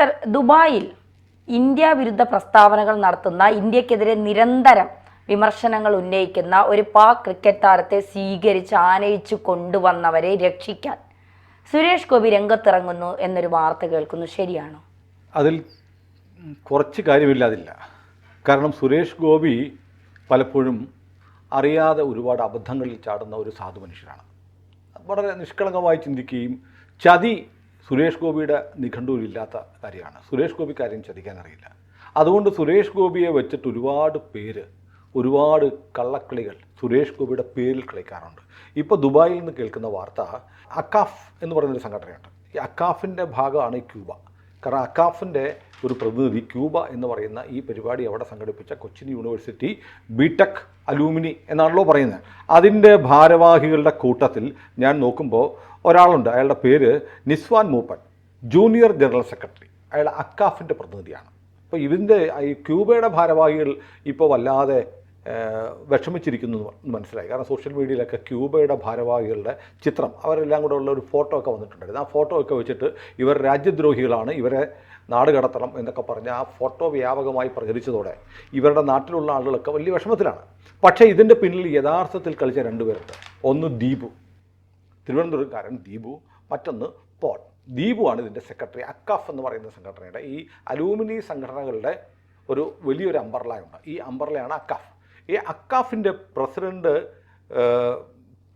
Sir, ദുബായിൽ India വിരുദ്ധ പ്രസ്താവനകൾ നടത്തുന്ന, ഇന്ത്യക്കെതിരെ നിരന്തരം വിമർശനങ്ങൾ ഉന്നയിക്കുന്ന ഒരു പാക് ക്രിക്കറ്റ് താരത്തെ സ്വീകരിച്ച് ആനയിച്ചു കൊണ്ടുവന്നവരെ രക്ഷിക്കാൻ സുരേഷ് ഗോപി രംഗത്തിറങ്ങുന്നു എന്നൊരു വാർത്ത കേൾക്കുന്നു. ശരിയാണോ? അതിൽ കുറച്ച് കാര്യമില്ലാതില്ല. കാരണം സുരേഷ് ഗോപി പലപ്പോഴും അറിയാതെ ഒരുപാട് അബദ്ധങ്ങളിൽ ചാടുന്ന ഒരു സാധു മനുഷ്യനാണ്. വളരെ നിഷ്കളങ്കമായി ചിന്തിക്കുകയും ചതി സുരേഷ് ഗോപിയുടെ നിഘണ്ടുവിലില്ലാത്ത കാര്യമാണ്. സുരേഷ് ഗോപി കാര്യം ചതിക്കാൻ അറിയില്ല. അതുകൊണ്ട് സുരേഷ് ഗോപിയെ വെച്ചിട്ട് ഒരുപാട് കള്ളക്കളികൾ സുരേഷ് ഗോപിയുടെ പേരിൽ കളിക്കാറുണ്ട്. ഇപ്പോൾ ദുബായിൽ നിന്ന് കേൾക്കുന്ന വാർത്ത, അക്കാഫ് എന്ന് പറയുന്നൊരു സംഘടനയുണ്ട്. ഈ അക്കാഫിൻ്റെ ഭാഗമാണ് ഈ ക്യൂബ. കാരണം അക്കാഫിൻ്റെ ഒരു പ്രതിനിധി ക്യൂബ എന്ന് പറയുന്ന ഈ പരിപാടി അവിടെ സംഘടിപ്പിച്ച കൊച്ചിൻ യൂണിവേഴ്സിറ്റി ബിടെക് അലൂമിനി എന്നാണല്ലോ പറയുന്നത്. അതിൻ്റെ ഭാരവാഹികളുടെ കൂട്ടത്തിൽ ഞാൻ നോക്കുമ്പോൾ ഒരാളുണ്ട്. അയാളുടെ പേര് നിസ്വാൻ മൂപ്പൻ, ജൂനിയർ ജനറൽ സെക്രട്ടറി. അയാൾ അക്കാഫിൻ്റെ പ്രതിനിധിയാണ്. അപ്പോൾ ഇതിൻ്റെ ഈ ക്യൂബയുടെ ഭാരവാഹികൾ ഇപ്പോൾ വല്ലാതെ വിഷമിച്ചിരിക്കുന്നു മനസ്സിലായി. കാരണം സോഷ്യൽ മീഡിയയിലൊക്കെ ക്യൂബയുടെ ഭാരവാഹികളുടെ ചിത്രം, അവരെല്ലാം കൂടെ ഉള്ള ഒരു ഫോട്ടോ ഒക്കെ വന്നിട്ടുണ്ടായിരുന്നു. ആ ഫോട്ടോ ഒക്കെ വെച്ചിട്ട് ഇവർ രാജ്യദ്രോഹികളാണ്, ഇവരെ നാട് കടത്തണം എന്നൊക്കെ പറഞ്ഞ് ആ ഫോട്ടോ വ്യാപകമായി പ്രചരിച്ചതോടെ ഇവരുടെ നാട്ടിലുള്ള ആളുകളൊക്കെ വലിയ വിഷമത്തിലാണ്. പക്ഷേ ഇതിൻ്റെ പിന്നിൽ യഥാർത്ഥത്തിൽ കളിച്ച രണ്ടുപേരുണ്ട്. ഒന്ന് ദീപു, തിരുവനന്തപുരംകാരൻ ദീപു, മറ്റൊന്ന് പോൾ. ദീപുവാണ് ഇതിൻ്റെ സെക്രട്ടറി. അക്കാഫ് എന്ന് പറയുന്ന സംഘടനയുടെ, ഈ അലൂമിനി സംഘടനകളുടെ ഒരു വലിയൊരു അംബർലയുണ്ട്. ഈ അംബർലയാണ് അക്കാഫ്. ഈ അക്കാഫിൻ്റെ പ്രസിഡന്റ്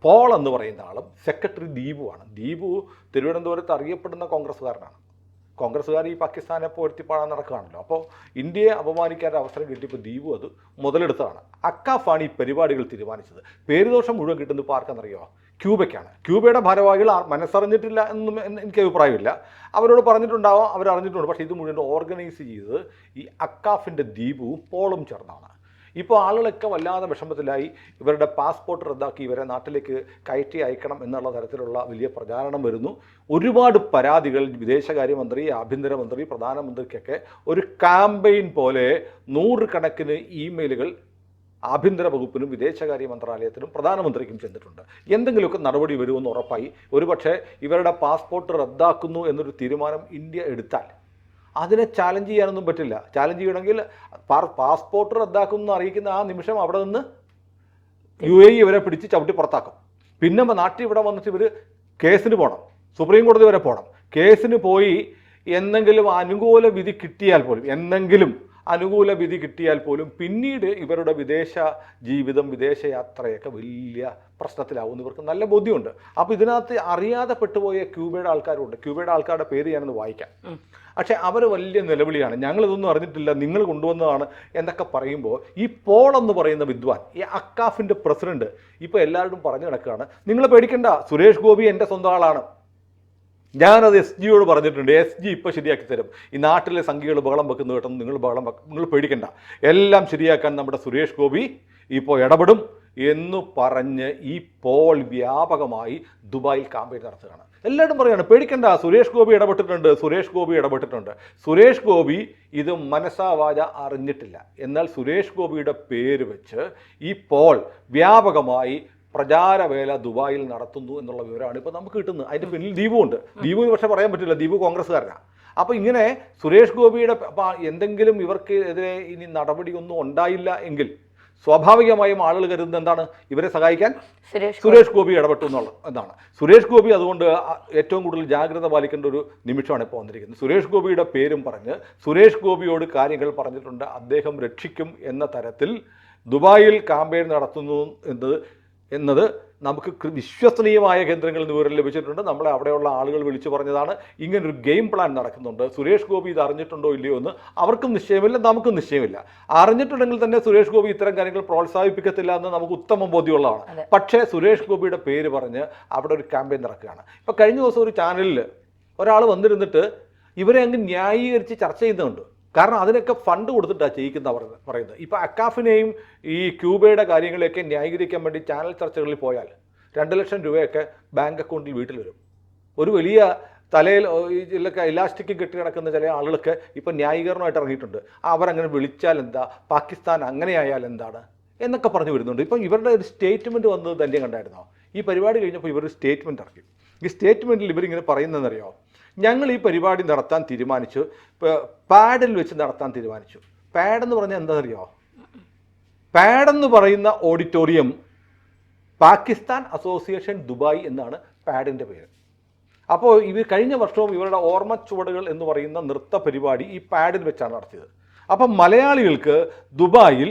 പോൾ എന്ന് പറയുന്ന ആളും സെക്രട്ടറി ദീപുവാണ്. ദീപു തിരുവനന്തപുരത്ത് അറിയപ്പെടുന്ന കോൺഗ്രസ്സുകാരനാണ്. കോൺഗ്രസ്സുകാർ ഈ പാകിസ്ഥാനെ പോഴ്ത്തിപ്പാടാൻ നടക്കുകയാണല്ലോ. അപ്പോൾ ഇന്ത്യയെ അപമാനിക്കാൻ അവസരം കിട്ടിയപ്പോൾ ദീപു അത് മുതലെടുത്തതാണ്. അക്കാഫാണ് ഈ പരിപാടികൾ തീരുമാനിച്ചത്. പേരുദോഷം മുഴുവൻ കിട്ടുന്നത് ഇപ്പോൾ ആർക്കെന്നറിയുമോ? ക്യൂബയ്ക്കാണ്. ക്യൂബയുടെ ഭാരവാഹികൾ മനസ്സറിഞ്ഞിട്ടില്ല എന്നും എനിക്ക് അഭിപ്രായമില്ല. അവരോട് പറഞ്ഞിട്ടുണ്ടാവാം, അവരറിഞ്ഞിട്ടുണ്ട്. പക്ഷേ ഇത് മുഴുവൻ ഓർഗനൈസ് ചെയ്തത് ഈ അക്കാഫിൻ്റെ ദീപുവും പോളും ചേർന്നാണ്. ഇപ്പോൾ ആളുകളൊക്കെ വല്ലാതെ വിഷമത്തിലായി. ഇവരുടെ പാസ്പോർട്ട് റദ്ദാക്കി ഇവരെ നാട്ടിലേക്ക് കയറ്റി അയക്കണം എന്നുള്ള തരത്തിലുള്ള വലിയ പ്രചാരണം വരുന്നു. ഒരുപാട് പരാതികൾ വിദേശകാര്യമന്ത്രി, ആഭ്യന്തരമന്ത്രി, പ്രധാനമന്ത്രിക്കൊക്കെ ഒരു ക്യാമ്പയിൻ പോലെ 100 കണക്കിന് ഇമെയിലുകൾ ആഭ്യന്തര വകുപ്പിനും വിദേശകാര്യ മന്ത്രാലയത്തിനും പ്രധാനമന്ത്രിക്കും ചെന്നിട്ടുണ്ട്. എന്തെങ്കിലുമൊക്കെ നടപടി വരുമെന്ന് ഉറപ്പായി. ഒരുപക്ഷെ ഇവരുടെ പാസ്പോർട്ട് റദ്ദാക്കുന്നു എന്നൊരു തീരുമാനം ഇന്ത്യ എടുത്താൽ അതിനെ ചാലഞ്ച് ചെയ്യാനൊന്നും പറ്റില്ല. ചാലഞ്ച് ചെയ്യണമെങ്കിൽ പാസ്പോർട്ട് റദ്ദാക്കുമെന്ന് അറിയിക്കുന്ന ആ നിമിഷം അവിടെ നിന്ന് UAE ഇവരെ പിടിച്ച് ചവിട്ടി പുറത്താക്കും. പിന്നെ നാട്ടിൽ ഇവിടെ വന്നിട്ട് ഇവർ കേസിന് പോകണം, സുപ്രീം കോടതി വരെ പോകണം. കേസിന് പോയി എന്തെങ്കിലും അനുകൂല വിധി കിട്ടിയാൽ പോലും പിന്നീട് ഇവരുടെ വിദേശ ജീവിതം, വിദേശയാത്രയൊക്കെ വലിയ പ്രശ്നത്തിലാവുമെന്ന് ഇവർക്ക് നല്ല ബോധ്യമുണ്ട്. അപ്പോൾ ഇതിനകത്ത് അറിയാതെ പെട്ടുപോയ ക്യൂബയുടെ ആൾക്കാരുണ്ട്. ക്യൂബയുടെ ആൾക്കാരുടെ പേര് ഞാനൊന്ന് വായിക്കാം. പക്ഷേ അവർ വലിയ നിലവിളിയാണ്, ഞങ്ങളിതൊന്നും അറിഞ്ഞിട്ടില്ല, നിങ്ങൾ കൊണ്ടുവന്നതാണ് എന്നൊക്കെ പറയുമ്പോൾ ഈ പോൾ എന്ന് പറയുന്ന വിദ്വാൻ, ഈ അക്കാഫിൻ്റെ പ്രസിഡന്റ്, ഇപ്പോൾ എല്ലാവരും പറഞ്ഞു നടക്കുകയാണ്, നിങ്ങൾ പേടിക്കണ്ട, സുരേഷ് ഗോപി എൻ്റെ സ്വന്തം ആളാണ്, ഞാനത് SG യോട് പറഞ്ഞിട്ടുണ്ട്, SG ഇപ്പോൾ ശരിയാക്കി തരും, ഈ നാട്ടിലെ സംഖ്യകൾ ബഹളം വെക്കുന്ന കേട്ടൊന്നും നിങ്ങൾ പേടിക്കണ്ട, എല്ലാം ശരിയാക്കാൻ നമ്മുടെ സുരേഷ് ഗോപി ഇപ്പോൾ ഇടപെടും എന്ന് പറഞ്ഞ് ഈ പോൾ വ്യാപകമായി ദുബായിൽ ക്യാമ്പയിൻ നടത്തുകയാണ്. എല്ലാവരും പറയുകയാണ്, പേടിക്കണ്ട, സുരേഷ് ഗോപി ഇടപെട്ടിട്ടുണ്ട്. സുരേഷ് ഗോപി ഇത് മനസ്സാവാച അറിഞ്ഞിട്ടില്ല. എന്നാൽ സുരേഷ് ഗോപിയുടെ പേര് വെച്ച് ഈ പോൾ വ്യാപകമായി പ്രചാരവേല ദുബായിൽ നടത്തുന്നു എന്നുള്ള വിവരമാണ് ഇപ്പോൾ നമുക്ക് കിട്ടുന്നത്. അതിൻ്റെ പിന്നിൽ ദീപുണ്ട്. ദീപുവിന് പക്ഷേ പറയാൻ പറ്റില്ല, ദീപു കോൺഗ്രസ്സുകാരനാണ്. അപ്പോൾ ഇങ്ങനെ സുരേഷ് ഗോപിയുടെ എന്തെങ്കിലും ഇവർക്കെതിരെ ഇനി നടപടിയൊന്നും ഉണ്ടായില്ല എങ്കിൽ സ്വാഭാവികമായും ആളുകൾ കരുതുന്നത് എന്താണ്? ഇവരെ സഹായിക്കാൻ സുരേഷ് ഗോപി ഇടപെട്ടു എന്നാണ്. സുരേഷ് ഗോപി അതുകൊണ്ട് ഏറ്റവും കൂടുതൽ ജാഗ്രത പാലിക്കേണ്ട ഒരു നിമിഷമാണ് ഇപ്പോൾ വന്നിരിക്കുന്നത്. സുരേഷ് ഗോപിയുടെ പേരും പറഞ്ഞ് സുരേഷ് ഗോപിയോട് കാര്യങ്ങൾ പറഞ്ഞിട്ടുണ്ട്, അദ്ദേഹം രക്ഷിക്കും എന്ന തരത്തിൽ ദുബായിൽ ക്യാമ്പയിൻ നടത്തുന്നു എന്നത് നമുക്ക് വിശ്വസനീയമായ കേന്ദ്രങ്ങളിൽ നിന്ന് വിവരം ലഭിച്ചിട്ടുണ്ട്. നമ്മളെ അവിടെയുള്ള ആളുകൾ വിളിച്ചു പറഞ്ഞതാണ്. ഇങ്ങനൊരു ഗെയിം പ്ലാൻ നടക്കുന്നുണ്ട്. സുരേഷ് ഗോപി ഇത് അറിഞ്ഞിട്ടുണ്ടോ ഇല്ലയോ എന്ന് അവർക്കും നിശ്ചയമില്ല, നമുക്കും നിശ്ചയമില്ല. അറിഞ്ഞിട്ടുണ്ടെങ്കിൽ തന്നെ സുരേഷ് ഗോപി ഇത്തരം കാര്യങ്ങൾ പ്രോത്സാഹിപ്പിക്കത്തില്ല എന്ന് നമുക്ക് ഉത്തമ ബോധ്യമുള്ളതാണ്. പക്ഷേ സുരേഷ് ഗോപിയുടെ പേര് പറഞ്ഞ് അവിടെ ഒരു ക്യാമ്പയിൻ നടക്കുകയാണ്. ഇപ്പോൾ കഴിഞ്ഞ ദിവസം ഒരു ചാനലിൽ ഒരാൾ വന്നിരുന്നിട്ട് ഇവരെ അങ്ങ് ന്യായീകരിച്ച് ചർച്ച ചെയ്യുന്നുണ്ട്. കാരണം അതിനൊക്കെ ഫണ്ട് കൊടുത്തിട്ടാണ് ചെയ്യിക്കുന്ന പറയുന്നത്. ഇപ്പോൾ അക്കാഫിനെയും ഈ ക്യൂബയുടെ കാര്യങ്ങളെയൊക്കെ ന്യായീകരിക്കാൻ വേണ്ടി ചാനൽ ചർച്ചകളിൽ പോയാൽ 2 ലക്ഷം രൂപയൊക്കെ ബാങ്ക് അക്കൗണ്ടിൽ വീട്ടിൽ വരും. ഒരു വലിയ തലയിൽ ഇതിലൊക്കെ ഇലാസ്റ്റിക് കെട്ടി കിടക്കുന്ന ചില ആളുകളൊക്കെ ഇപ്പം ന്യായീകരണമായിട്ട് ഇറങ്ങിയിട്ടുണ്ട്. അവരങ്ങനെ വിളിച്ചാൽ എന്താ, പാകിസ്ഥാൻ അങ്ങനെയായാൽ എന്താണ് എന്നൊക്കെ പറഞ്ഞു വരുന്നുണ്ട്. ഇപ്പം ഇവരുടെ ഒരു സ്റ്റേറ്റ്മെൻറ്റ് വന്നത് തന്നെ കണ്ടായിരുന്നോ? ഈ പരിപാടി കഴിഞ്ഞപ്പോൾ ഇവർ സ്റ്റേറ്റ്മെൻറ്റ് ഇറക്കി. ഈ സ്റ്റേറ്റ്മെൻറ്റിൽ ഇവരിങ്ങനെ പറയുന്നതെന്നറിയോ, ഞങ്ങൾ ഈ പരിപാടി നടത്താൻ തീരുമാനിച്ചു, പാഡിൽ വെച്ച് നടത്താൻ തീരുമാനിച്ചു. പാഡെന്ന് പറഞ്ഞാൽ എന്താണെന്നറിയോ? പാഡെന്ന് പറയുന്ന ഓഡിറ്റോറിയം പാകിസ്ഥാൻ അസോസിയേഷൻ ദുബായ് എന്നാണ് പാഡിൻ്റെ പേര്. അപ്പോൾ ഇവർ കഴിഞ്ഞ വർഷവും ഇവരുടെ ഓർമ്മ ചുവടുകൾ എന്ന് പറയുന്ന നൃത്ത പരിപാടി ഈ പാഡിൽ വെച്ചാണ് നടത്തിയത്. അപ്പം മലയാളികൾക്ക് ദുബായിൽ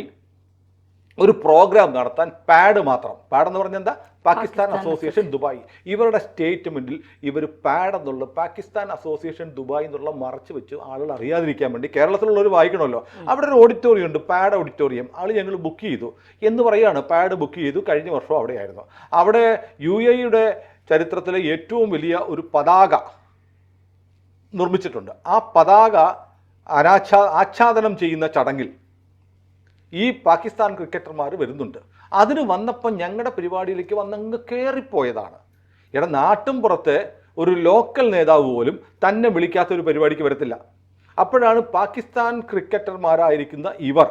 ഒരു പ്രോഗ്രാം നടത്താൻ പാഡെന്ന് പറഞ്ഞാൽ എന്താ? Pakistan association Dubai. ഇവരുടെ സ്റ്റേറ്റ്മെൻറ്റിൽ ഇവർ പാഡെന്നുള്ള പാകിസ്ഥാൻ അസോസിയേഷൻ ദുബായ് എന്നുള്ള മറച്ച് വെച്ച് ആളുകൾ അറിയാതിരിക്കാൻ വേണ്ടി, കേരളത്തിലുള്ളവർ വായിക്കണമല്ലോ, അവിടെ ഒരു ഓഡിറ്റോറിയം ഉണ്ട്, പാഡ് ഓഡിറ്റോറിയം, ഞങ്ങൾ ബുക്ക് ചെയ്തു എന്ന് പറയുകയാണ്. പാഡ് ബുക്ക് ചെയ്തു, കഴിഞ്ഞ വർഷം അവിടെയായിരുന്നു. അവിടെ UAE ചരിത്രത്തിലെ ഏറ്റവും വലിയ ഒരു പതാക നിർമ്മിച്ചിട്ടുണ്ട്. ആ പതാക ആച്ഛാദനം ചെയ്യുന്ന ചടങ്ങിൽ ഈ പാകിസ്ഥാൻ ക്രിക്കറ്റർമാർ വരുന്നുണ്ട്. അതിന് വന്നപ്പോൾ ഞങ്ങളുടെ പരിപാടിയിലേക്ക് വന്നങ്ങ് കയറിപ്പോയതാണ്. നാട്ടും പുറത്തെ ഒരു ലോക്കൽ നേതാവ് പോലും തന്നെ വിളിക്കാത്തൊരു പരിപാടിക്ക് വരത്തില്ല. അപ്പോഴാണ് പാകിസ്ഥാൻ ക്രിക്കറ്റർമാരായിരിക്കുന്ന ഇവർ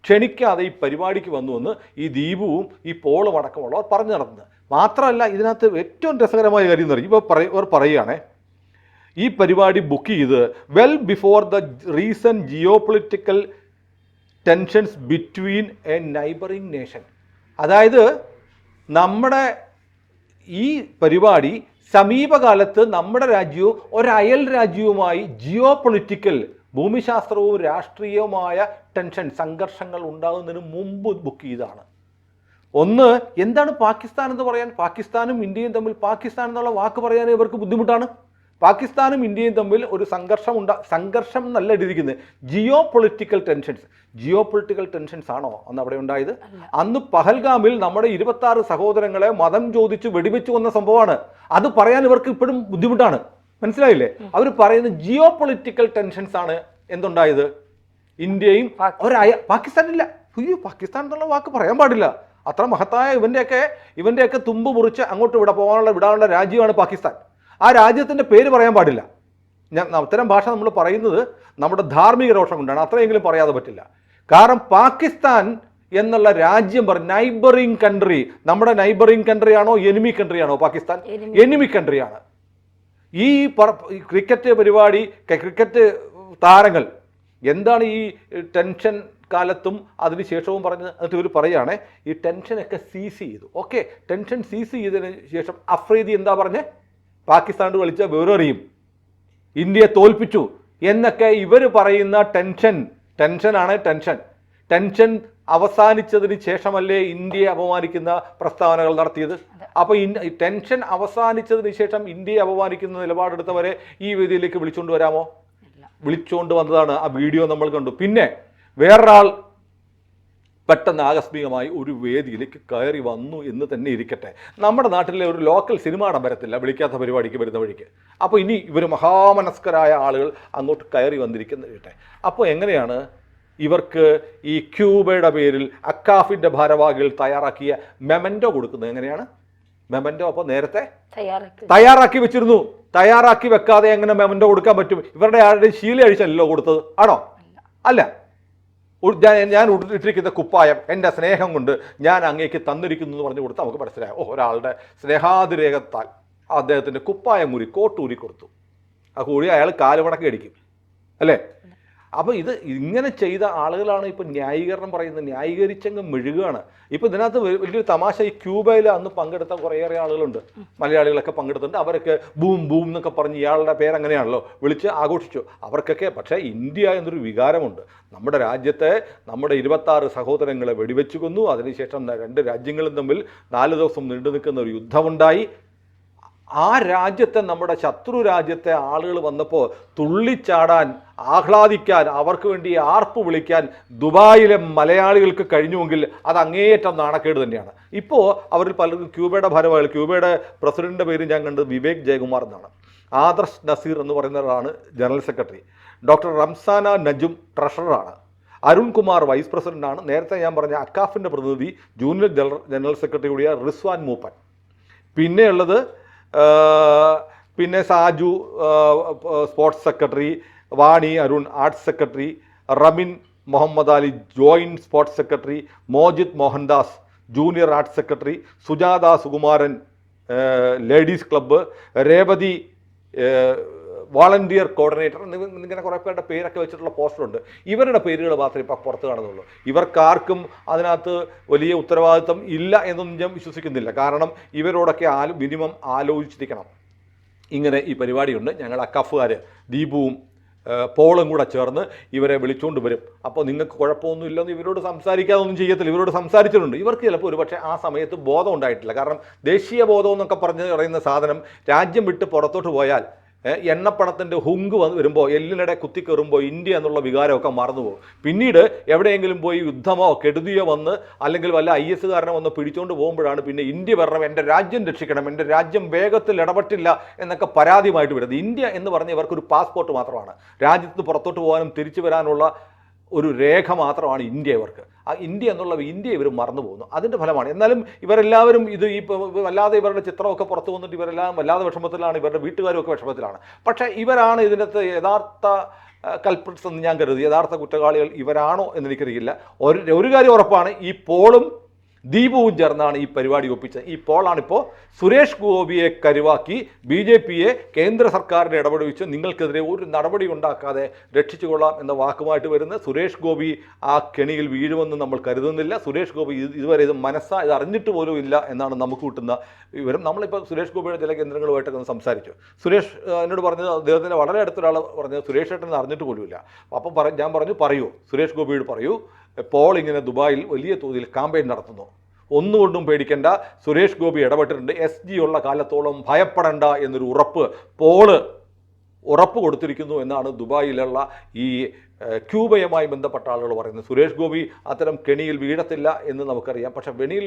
ക്ഷണിക്കാതെ ഈ പരിപാടിക്ക് വന്നുവെന്ന് ഈ ദീപുവും ഈ പോളും അടക്കമുള്ളവർ പറഞ്ഞു നടന്നത്. മാത്രമല്ല, ഇതിനകത്ത് ഏറ്റവും രസകരമായ കാര്യം എന്ന് പറയും, ഇവർ പറയുകയാണേ, ഈ പരിപാടി ബുക്ക് ചെയ്ത് well before the recent geopolitical tensions between A neighbouring nation. അതായത് നമ്മുടെ ഈ പരിപാടി സമീപകാലത്ത് നമ്മുടെ രാജ്യവും ഒരയൽ രാജ്യവുമായി ജിയോ പൊളിറ്റിക്കൽ, ഭൂമിശാസ്ത്രവും രാഷ്ട്രീയവുമായ സംഘർഷങ്ങൾ ഉണ്ടാകുന്നതിന് മുമ്പ് ബുക്ക് ചെയ്തതാണ്. ഒന്ന്, എന്താണ് പാകിസ്ഥാൻ എന്ന് പറയാൻ? പാകിസ്ഥാനും ഇന്ത്യയും തമ്മിൽ, പാകിസ്ഥാൻ എന്നുള്ള വാക്ക് പറയാൻ ഇവർക്ക് ബുദ്ധിമുട്ടാണ്. പാകിസ്ഥാനും ഇന്ത്യയും തമ്മിൽ ഒരു സംഘർഷം എന്നല്ല എഴുതിയിരിക്കുന്നത്, ജിയോ പൊളിറ്റിക്കൽ ടെൻഷൻസ് ആണോ അന്ന് അവിടെ ഉണ്ടായത്? അന്ന് പഹൽഗാമിൽ നമ്മുടെ 26 സഹോദരങ്ങളെ മതം ചോദിച്ച് വെടിവെച്ച് കൊന്ന സംഭവമാണ്. അത് പറയാൻ ഇവർക്ക് ഇപ്പോഴും ബുദ്ധിമുട്ടാണ്. മനസ്സിലായില്ലേ? അവർ പറയുന്നത് ജിയോ പൊളിറ്റിക്കൽ ടെൻഷൻസ് ആണ് എന്തുണ്ടായത്. ഇന്ത്യയും പാകിസ്ഥാനില്ല. പാകിസ്ഥാൻ എന്നുള്ള വാക്ക് പറയാൻ പാടില്ല. അത്ര മഹത്തായ ഇവൻ്റെയൊക്കെ തുമ്പ് മുറിച്ച് അങ്ങോട്ട് വിടാനുള്ള രാജ്യമാണ് പാകിസ്ഥാൻ. ആ രാജ്യത്തിൻ്റെ പേര് പറയാൻ പാടില്ല. അത്തരം ഭാഷ നമ്മൾ പറയുന്നത് നമ്മുടെ ധാർമ്മിക രോഷം കൊണ്ടാണ്. അത്രയെങ്കിലും പറയാതെ പറ്റില്ല. കാരണം പാകിസ്ഥാൻ എന്നുള്ള രാജ്യം നൈബറിംഗ് കൺട്രി, നമ്മുടെ നൈബറിംഗ് കൺട്രി ആണോ എനിമി കൺട്രി ആണോ പാകിസ്ഥാൻ? എനിമി കൺട്രിയാണ്. ഈ ക്രിക്കറ്റ് പരിപാടി, ക്രിക്കറ്റ് താരങ്ങൾ എന്താണ് ഈ ടെൻഷൻ കാലത്തും അതിനുശേഷവും പറഞ്ഞത്? എന്നിട്ട് ഇവർ പറയുകയാണെ, ഈ ടെൻഷനൊക്കെ സീസ് ചെയ്തു. ഓക്കെ, ടെൻഷൻ സീസ് ചെയ്തതിന് ശേഷം അഫ്രീദി എന്താ പറഞ്ഞേ? പാകിസ്ഥാനോട് കളിച്ച വിവരറിയും, ഇന്ത്യയെ തോൽപ്പിച്ചു എന്നൊക്കെ ഇവർ പറയുന്ന ടെൻഷൻ അവസാനിച്ചതിന് ശേഷമല്ലേ ഇന്ത്യയെ അപമാനിക്കുന്ന പ്രസ്താവനകൾ നടത്തിയത്? അപ്പോൾ ടെൻഷൻ അവസാനിച്ചതിന് ശേഷം ഇന്ത്യയെ അപമാനിക്കുന്ന നിലപാടെടുത്തവരെ ഈ വേദിയിലേക്ക് വിളിച്ചുകൊണ്ട് വരാമോ? വിളിച്ചുകൊണ്ട് വന്നതാണ്. ആ വീഡിയോ നമ്മൾ കണ്ടു. പിന്നെ വേറൊരാൾ പെട്ടെന്ന് ആകസ്മികമായി ഒരു വേദിയിലേക്ക് കയറി വന്നു എന്ന് തന്നെ ഇരിക്കട്ടെ. നമ്മുടെ നാട്ടിലെ ഒരു ലോക്കൽ സിനിമ നടൻ വരത്തില്ല വിളിക്കാത്ത പരിപാടിക്ക് വരുന്ന വഴിക്ക്. അപ്പോൾ ഇനി ഇവർ മഹാമനസ്കരായ ആളുകൾ അങ്ങോട്ട് കയറി വന്നിരിക്കുന്നിരിക്കട്ടെ. അപ്പോൾ എങ്ങനെയാണ് ഇവർക്ക് ഈ ക്യൂബയുടെ പേരിൽ അക്കാഫിൻ്റെ ഭാരവാഹികൾ തയ്യാറാക്കിയ മെമൻറ്റോ കൊടുക്കുന്നത്? എങ്ങനെയാണ് മെമൻറ്റോ? അപ്പോൾ നേരത്തെ തയ്യാറാക്കി വെച്ചിരുന്നു. തയ്യാറാക്കി വെക്കാതെ എങ്ങനെ മെമൻറ്റോ കൊടുക്കാൻ പറ്റും? ഇവരുടെ ആരുടെയും ശീല അഴിച്ചല്ലോ കൊടുത്തത് ആണോ? അല്ല. ഞാൻ ഇട്ടിരിക്കുന്ന കുപ്പായം എൻ്റെ സ്നേഹം കൊണ്ട് ഞാൻ അങ്ങേക്ക് തന്നിരിക്കുന്നു എന്ന് പറഞ്ഞു കൊടുത്താൽ നമുക്ക് മനസ്സിലായി, ഒരാളുടെ സ്നേഹാതിരേകത്താൽ അദ്ദേഹത്തിൻ്റെ കുപ്പായം കോട്ടൂരി കൊടുത്തു. ആ കൂടി അയാൾ കാലുമടക്കി അടിക്കും അല്ലേ? അപ്പോൾ ഇങ്ങനെ ചെയ്ത ആളുകളാണ് ഇപ്പോൾ ന്യായീകരണം പറയുന്നത്. ന്യായീകരിച്ചങ്ങ് മെഴുകുകയാണ്. ഇപ്പോൾ ഇതിനകത്ത് വലിയൊരു തമാശ, ഈ ക്യൂബയിൽ അന്ന് പങ്കെടുത്ത കുറേയേറെ ആളുകളുണ്ട്, മലയാളികളൊക്കെ പങ്കെടുത്തിട്ടുണ്ട്. അവരൊക്കെ ബൂം എന്നൊക്കെ പറഞ്ഞ് ഇയാളുടെ പേരങ്ങനെയാണല്ലോ വിളിച്ച് ആഘോഷിച്ചു. അവർക്കൊക്കെ പക്ഷേ ഇന്ത്യ എന്നൊരു വികാരമുണ്ട്. നമ്മുടെ രാജ്യത്തെ നമ്മുടെ 26 സഹോദരങ്ങളെ വെടിവെച്ചു കൊന്നു. അതിനുശേഷം 2 രാജ്യങ്ങളും തമ്മിൽ 4 ദിവസം നീണ്ടു നിൽക്കുന്ന ഒരു യുദ്ധമുണ്ടായി. ആ രാജ്യത്തെ, നമ്മുടെ ശത്രു രാജ്യത്തെ ആളുകൾ വന്നപ്പോൾ തുള്ളിച്ചാടാൻ, ആഹ്ലാദിക്കാൻ, അവർക്ക് വേണ്ടി ആർപ്പ് വിളിക്കാൻ ദുബായിലെ മലയാളികൾക്ക് കഴിഞ്ഞുവെങ്കിൽ അത് അങ്ങേയറ്റം നാണക്കേട് തന്നെയാണ്. ഇപ്പോൾ അവരിൽ പലർക്കും ക്യൂബയുടെ ഭാരവാഹികൾ, ക്യൂബയുടെ പ്രസിഡന്റിൻ്റെ പേര് ഞാൻ കണ്ടത് വിവേക് ജയകുമാർ എന്നാണ്. ആദർശ് നസീർ എന്ന് പറയുന്നവരാണ് general secretary. Doctor Ramsana Najum ട്രഷററാണ്. അരുൺ കുമാർ വൈസ് പ്രസിഡന്റാണ്. നേരത്തെ ഞാൻ പറഞ്ഞ അക്കാഫിൻ്റെ പ്രതിനിധി ജൂനിയർ ജനറൽ സെക്രട്ടറി കൂടിയ റിസ്വാൻ മൂപ്പൻ. പിന്നെയുള്ളത് Saju sports secretary, Vani Arun arts secretary, Ramin Muhammad Ali joint sports secretary, Mojith Mohandas junior arts secretary, Sujatha Sukumaran ladies club, Revathi volunteer coordinator ഇങ്ങനെ കുറേ പേരുടെ പേരൊക്കെ വെച്ചിട്ടുള്ള പോസ്റ്ററുണ്ട്. ഇവരുടെ പേരുകൾ മാത്രമേ ഇപ്പോൾ പുറത്ത് കാണുന്നുള്ളൂ. ഇവർക്കാർക്കും അതിനകത്ത് വലിയ ഉത്തരവാദിത്വം ഇല്ല എന്നൊന്നും ഞാൻ വിശ്വസിക്കുന്നില്ല. കാരണം ഇവരോടൊക്കെ മിനിമം ആലോചിച്ചിരിക്കണം. ഇങ്ങനെ ഈ പരിപാടിയുണ്ട്, ഞങ്ങൾ അക്കഫുകാർ ദീപുവും പോളും കൂടെ ചേർന്ന് ഇവരെ വിളിച്ചുകൊണ്ട് വരും, അപ്പോൾ നിങ്ങൾക്ക് കുഴപ്പമൊന്നുമില്ലെന്ന് ഇവരോട് സംസാരിക്കാതൊന്നും ചെയ്യത്തില്ല. ഇവരോട് സംസാരിച്ചിട്ടുണ്ട്. ഇവർക്ക് ചിലപ്പോൾ ഒരു പക്ഷേ ആ സമയത്ത് ബോധം ഉണ്ടായിട്ടില്ല. കാരണം ദേശീയ ബോധം എന്നൊക്കെ പറയുന്ന സാധനം രാജ്യം വിട്ട് പുറത്തോട്ട് പോയാൽ എണ്ണപ്പണത്തിൻ്റെ ഹുങ്ക് വരുമ്പോൾ എല്ലിനിടെ കുത്തിക്കയറുമ്പോൾ ഇന്ത്യ എന്നുള്ള വികാരമൊക്കെ മറന്നുപോകും. പിന്നീട് എവിടെയെങ്കിലും പോയി യുദ്ധമോ കെടുതിയോ വന്ന് അല്ലെങ്കിൽ വല്ല IS കാരനെ വന്ന് പിടിച്ചുകൊണ്ട് പോകുമ്പോഴാണ് പിന്നെ ഇന്ത്യ വരണം, എൻ്റെ രാജ്യം രക്ഷിക്കണം, എൻ്റെ രാജ്യം വേഗത്തിൽ ഇടപെട്ടില്ല എന്നൊക്കെ പരാതിയുമായിട്ട് വരുന്നത്. ഇന്ത്യ എന്ന് പറഞ്ഞാൽ ഇവർക്കൊരു പാസ്പോർട്ട് മാത്രമാണ്. രാജ്യത്ത് പുറത്തോട്ട് പോകാനും തിരിച്ചു വരാനുള്ള ഒരു രേഖ മാത്രമാണ് ഇന്ത്യ ഇവർക്ക്. ആ ഇന്ത്യ എന്നുള്ള ഇന്ത്യ ഇവർ മറന്നു പോകുന്നു. അതിൻ്റെ ഫലമാണ്. എന്നാലും ഇവരെല്ലാവരും വല്ലാതെ ഇവരുടെ ചിത്രമൊക്കെ പുറത്തു വന്നിട്ട് ഇവരെല്ലാം വല്ലാതെ വിഷമത്തിലാണ്, ഇവരുടെ വീട്ടുകാരും ഒക്കെ വിഷമത്തിലാണ്. പക്ഷേ ഇവരാണ് ഇതിനകത്ത് യഥാർത്ഥ കൾപ്രിറ്റ്സ് എന്ന് ഞാൻ കരുതി. യഥാർത്ഥ കുറ്റവാളികൾ ഇവരാണോ എന്നെനിക്കറിയില്ല. ഒരു കാര്യം ഉറപ്പാണ്, ഈ പോളും ദീപുവും ചേർന്നാണ് ഈ പരിപാടി ഒപ്പിച്ചത്. ഈ പോളാണിപ്പോൾ സുരേഷ് ഗോപിയെ കരുവാക്കി BJPയെ കേന്ദ്ര സർക്കാരിൻ്റെ ഇടപെടുവിച്ച് നിങ്ങൾക്കെതിരെ ഒരു നടപടി ഉണ്ടാക്കാതെ രക്ഷിച്ചുകൊള്ളാം എന്ന വാക്കുമായിട്ട് വരുന്ന സുരേഷ് ഗോപി ആ കെണിയിൽ വീഴുമെന്ന് നമ്മൾ കരുതുന്നില്ല. സുരേഷ് ഗോപി ഇതുവരെ ഇത് അറിഞ്ഞിട്ട് പോലും ഇല്ല എന്നാണ് നമുക്ക് കിട്ടുന്ന വിവരം. നമ്മളിപ്പോൾ സുരേഷ് ഗോപിയുടെ ചില കേന്ദ്രങ്ങളുമായിട്ടൊക്കെ ഒന്ന് സംസാരിച്ചു. സുരേഷ് എന്നോട് പറഞ്ഞത്, അദ്ദേഹത്തിൻ്റെ വളരെ അടുത്തൊരാൾ പറഞ്ഞത് സുരേഷ് ഏട്ടൻ അറിഞ്ഞിട്ട് പോലുമില്ല. അപ്പം ഞാൻ പറഞ്ഞു, പറയൂ സുരേഷ് ഗോപിയോട് പറയൂ, പോൾ ഇങ്ങനെ ദുബായിൽ വലിയ തോതിൽ ക്യാമ്പയിൻ നടത്തുന്നു, ഒന്നുകൊണ്ടും പേടിക്കേണ്ട, സുരേഷ് ഗോപി ഇടപെട്ടിട്ടുണ്ട്, SG ഉള്ള കാലത്തോളം ഭയപ്പെടേണ്ട എന്നൊരു ഉറപ്പ് കൊടുത്തിരിക്കുന്നു എന്നാണ് ദുബായിലുള്ള ഈ ക്യൂബയുമായി ബന്ധപ്പെട്ട ആളുകൾ പറയുന്നത്. സുരേഷ് ഗോപി അത്തരം കെണിയിൽ വീഴത്തില്ല എന്ന് നമുക്കറിയാം. പക്ഷേ വെണിയിൽ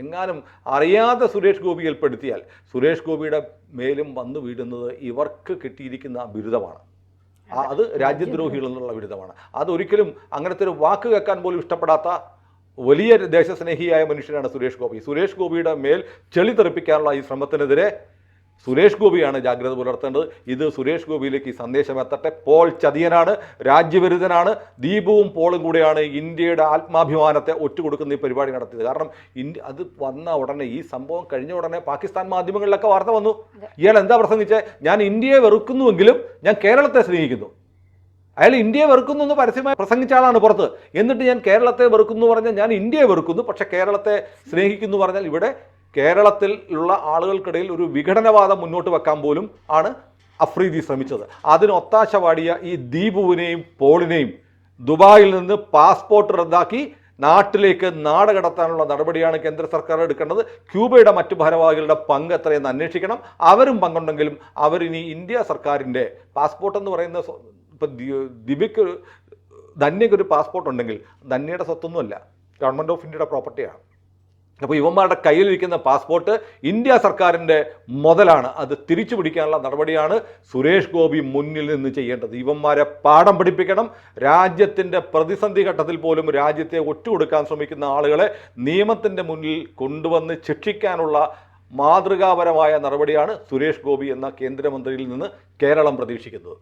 എങ്ങാനും അറിയാതെ സുരേഷ് ഗോപി ഏർപ്പെടുത്തിയാൽ സുരേഷ് ഗോപിയുടെ മേലും വന്നു വീഴുന്നത് ഇവർക്ക് കിട്ടിയിരിക്കുന്ന ബിരുദമാണ്. അത് രാജ്യദ്രോഹികൾ എന്നുള്ള ബിരുദമാണ്. അതൊരിക്കലും അങ്ങനത്തെ ഒരു വാക്ക് കേൾക്കാൻ പോലും ഇഷ്ടപ്പെടാത്ത വലിയ ദേശസ്നേഹിയായ മനുഷ്യനാണ് സുരേഷ് ഗോപി. സുരേഷ് ഗോപിയുടെ മേൽ ചെളി തെറിപ്പിക്കാനുള്ള ഈ ശ്രമത്തിനെതിരെ സുരേഷ് ഗോപിയാണ് ജാഗ്രത പുലർത്തേണ്ടത്. ഇത് സുരേഷ് ഗോപിയിലേക്ക് ഈ സന്ദേശം എത്തട്ടെ. പോൾ ചതിയനാണ്, രാജ്യവിരുദ്ധനാണ്. ദീപുവും പോളും കൂടെയാണ് ഇന്ത്യയുടെ ആത്മാഭിമാനത്തെ ഒറ്റുകൊടുക്കുന്ന ഈ പരിപാടി നടത്തിയത്. കാരണം അത് വന്ന ഉടനെ, ഈ സംഭവം കഴിഞ്ഞ ഉടനെ പാകിസ്ഥാൻ മാധ്യമങ്ങളിലൊക്കെ വാർത്ത വന്നു. ഇയാൾ എന്താ പ്രസംഗിച്ചത്? ഞാൻ ഇന്ത്യയെ വെറുക്കുന്നുവെങ്കിലും ഞാൻ കേരളത്തെ സ്നേഹിക്കുന്നു. അയാൾ ഇന്ത്യയെ വെറുക്കുന്നു എന്ന് പരസ്യമായി പ്രസംഗിച്ച ആളാണ് പുറത്ത്. എന്നിട്ട് ഞാൻ കേരളത്തെ വെറുക്കുന്നു പറഞ്ഞാൽ ഞാൻ ഇന്ത്യയെ വെറുക്കുന്നു, പക്ഷേ കേരളത്തെ സ്നേഹിക്കുന്നു പറഞ്ഞാൽ ഇവിടെ കേരളത്തിൽ ഉള്ള ആളുകൾക്കിടയിൽ ഒരു വിഘടനവാദം മുന്നോട്ട് വെക്കാൻ പോലും ആണ് അഫ്രീദി ശ്രമിച്ചത്. അതിന് ഒത്താശ പാടിയ ഈ ദീപുവിനെയും പോളിനെയും ദുബായിൽ നിന്ന് പാസ്പോർട്ട് റദ്ദാക്കി നാട്ടിലേക്ക് നാടുകടത്താനുള്ള നടപടിയാണ് കേന്ദ്ര സർക്കാർ എടുക്കേണ്ടത്. ക്യൂബയുടെ മറ്റു ഭാരവാഹികളുടെ പങ്ക് എത്രയെന്ന് അന്വേഷിക്കണം. അവരും പങ്കുണ്ടെങ്കിലും അവരിനി ഇന്ത്യ സർക്കാരിൻ്റെ പാസ്പോർട്ട് എന്ന് പറയുന്ന, ഇപ്പം ധന്യക്കൊരു പാസ്പോർട്ട് ഉണ്ടെങ്കിൽ ധന്യയുടെ സ്വത്തൊന്നുമല്ല, ഗവൺമെൻറ് ഓഫ് ഇന്ത്യയുടെ പ്രോപ്പർട്ടിയാണ്. അപ്പോൾ ഇവന്മാരുടെ കയ്യിലിരിക്കുന്ന പാസ്പോർട്ട് ഇന്ത്യ സർക്കാരിൻ്റെ മുതലാണ്. അത് തിരിച്ചു പിടിക്കാനുള്ള നടപടിയാണ് സുരേഷ് ഗോപി മുന്നിൽ നിന്ന് ചെയ്യേണ്ടത്. ഇവന്മാരെ പാഠം പഠിപ്പിക്കണം. രാജ്യത്തിൻ്റെ പ്രതിസന്ധി ഘട്ടത്തിൽ പോലും രാജ്യത്തെ ഒറ്റുകൊടുക്കാൻ ശ്രമിക്കുന്ന ആളുകളെ നിയമത്തിൻ്റെ മുന്നിൽ കൊണ്ടുവന്ന് ശിക്ഷിക്കാനുള്ള മാതൃകാപരമായ നടപടിയാണ് സുരേഷ് ഗോപി എന്ന കേന്ദ്രമന്ത്രിയിൽ നിന്ന് കേരളം പ്രതീക്ഷിക്കുന്നത്.